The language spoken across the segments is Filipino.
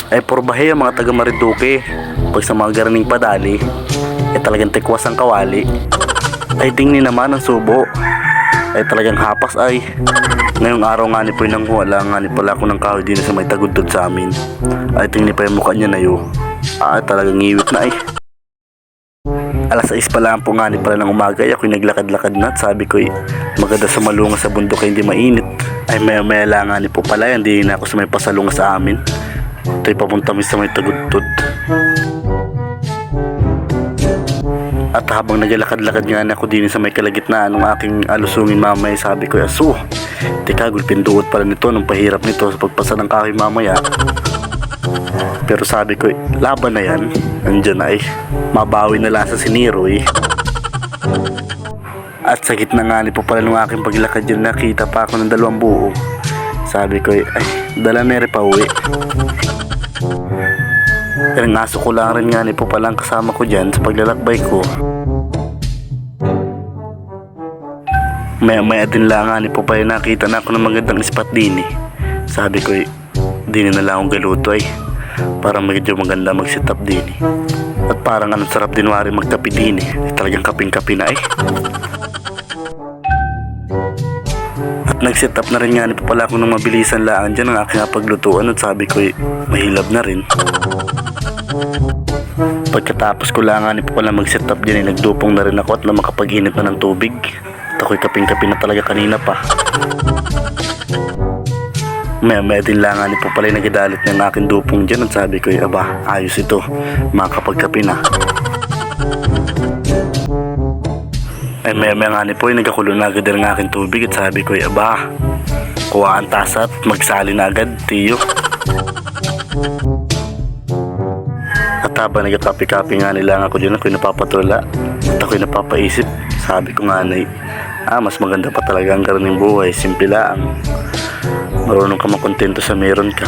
Ay porbahe ang mga taga Marinduque. Pag sa mga garaning padali, ay talagang tikwas ang kawali. Ay tingni naman ang subo, ay talagang hapas ay. Ngayong araw nga ni po nang wala nga ni pala ako ng kahoy din sa may tagudtod sa amin. Ay tingni pa yung mukha niya na yun. Ay talagang ngiwit na ay. Alas 6 pa lang po nga ni pala ng umaga ay ako'y naglakad-lakad na at sabi ko'y maganda sa malunga sa bundok ay hindi mainit. Ay maya lang nga ni po pala hindi na ako sa may pasalunga sa amin. Ito'y papunta mi sa may tagudtod. At habang naglalakad-lakad nga na ako din sa may kalagitnaan ng aking alusungin mamaya, sabi ko, aso, teka, gulpin duot pala nito nung pahirap nito sa pagpasa ng kahoy mamaya. Pero sabi ko, laban na yan, andyan na ay, mabawi na lang sa siniroy. At sa gitna nga ni po pala nung aking paglakad yun, nakita pa ako ng 2 buo. Sabi ko, ay, dala na rin pa uwi. Pero ngaso ko lang rin nga ni po palang kasama ko dyan sa paglalakbay ko. Maya din lang nga ni po pala nakita na ako ng magandang spot din eh. Sabi ko din na lang akong galuto ay. Parang medyo maganda mag-sit up din eh. At parang anong sarap din wari magkape din eh. Talagang kaping-kape na eh. At nag-set up na rin nga ni po pala ako ng mabilisan laan dyan ang aking paglutuan. At sabi ko mahilab na rin. Pagkatapos ko lang nga ni po pala mag-set up dyan nagdupong na rin ako at makapag-init na ng tubig. At ako'y kaping-kape na talaga kanina pa. Maya din lang nga ni po pala nagadalit ng aking dupong dyan at sabi ko aba, ayos ito, makapagkape na. Ay maya nga ni po nagkakulo na agad ng aking tubig at sabi ko aba, kuha ang tasa at magsali na agad, tiyo. At habang nagkakapi-kapi nga nila ako dyan, ako'y napapatula at ako'y napapaisip. Sabi ko nga mas maganda pa talaga ang karanang buhay, simple lang. Marunong ka makontento sa meron ka.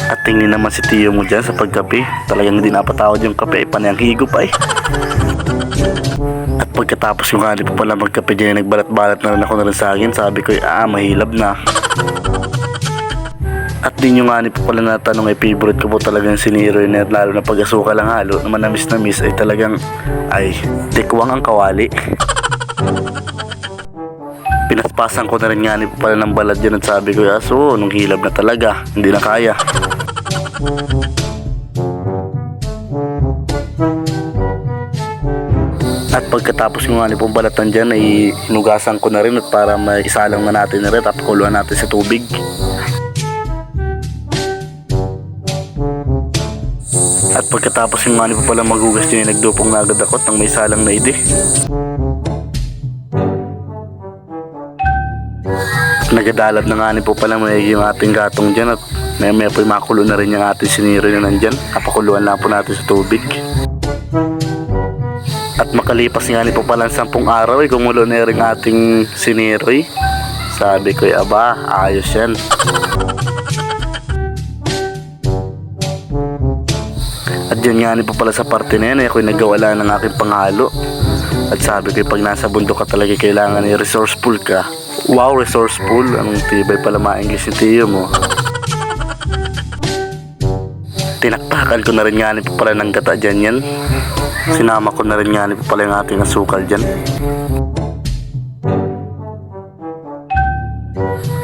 At tingin naman si tiyo mo dyan sa pagkape, talagang hindi napatawad yung kape, panayang higop ay. At pagkatapos ko nga di pa pala magkape dyan, nagbalat-balat na rin ako na rin sa akin. Sabi ko mahilab na. At di nyo nga ni po pala natanong favorite ko po talagang siniroy na lalo na pag-asuka lang halo na manamis na miss ay talagang tikwang ang kawali. Pinaspasan ko na rin nga ni po pala ng balad dyan at sabi ko aso nung hilab na talaga, hindi na kaya. At pagkatapos ko nga ni po balatan dyan ay inugasan ko na rin at para maisalang na natin na rin at pakuluan natin sa tubig. At pagkatapos yung nga ni po pala magugas yun nagdupong na agad ako at nang may salang na ide. Nagadalab na nga ni po pala may yung ating gatong dyan at may po makulo na rin yung ating siniro na nandyan. Kapakuluan lang po natin sa tubig. At makalipas nga ni po pala 10 araw ay kumulo na rin ating siniroy. Sabi ko aba, ayos yan. At yun nga ni po pala sa parte na yan ako'y nagawala ng aking panghalo. At sabi ko pag nasa bundok ka talaga kailangan resourceful ka. Wow, resourceful. Anong tibay pala ma-English yung tiyo mo. Tinakpakan ko na rin nga ni po pala ng gata dyan yan. Sinama ko na rin nga ni po pala yung ating asukal dyan.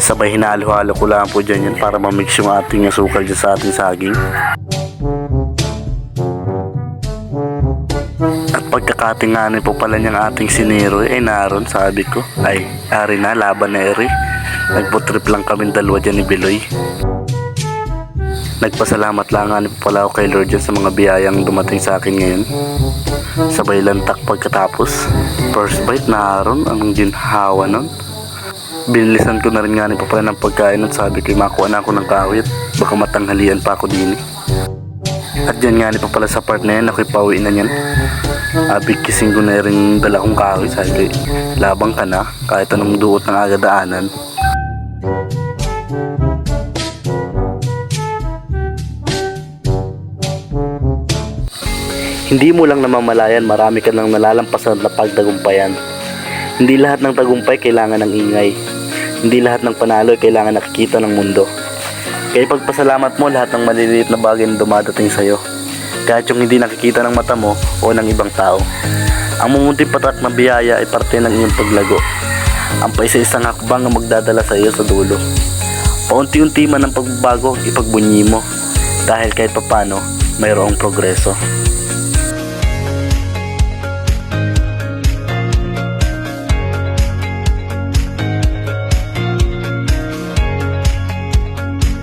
Sabay hinalo-halo ko lang po dyan yan para mamix yung ating asukal dyan sa ating saging. At pagkakating nga po pala niyang ating siniro ay naroon, sabi ko ari na, laban na eri. Nagputrip lang kami dalawa dyan ni Biloy. Nagpasalamat lang nga po pala ako kay Lord dyan sa mga biyayang dumating sa akin ngayon. Sabay lantak pagkatapos first bite naroon, anong ginhawa nun. Binilisan ko na rin nga po pala ng pagkain at sabi ko makuha na ako ng kawit, baka matanghalian pa ako din eh. At dyan nga po pala sa part na yan ako'y pauwi na yan. Bigkising ko na rin dala kong kahoy. Sabi ko labang ka na kahit anong duot ng agadaanan. Hindi mo lang namamalayan, marami ka lang nalalampasan na pagtagumpayan. Hindi lahat ng tagumpay kailangan ng ingay. Hindi lahat ng panalo ay kailangan nakikita ng mundo. Kaya ipagpasalamat mo lahat ng maliliit na bagay na dumadating sa'yo. Kahit yung hindi nakikita ng mata mo o ng ibang tao. Ang mumunting patak na biyaya ay parte ng iyong paglago. Ang paisa-isang hakbang ang magdadala sa iyo sa dulo. Paunti-unti man ang pagbabago, ipagbunyi mo. Dahil kahit papano, mayroong progreso.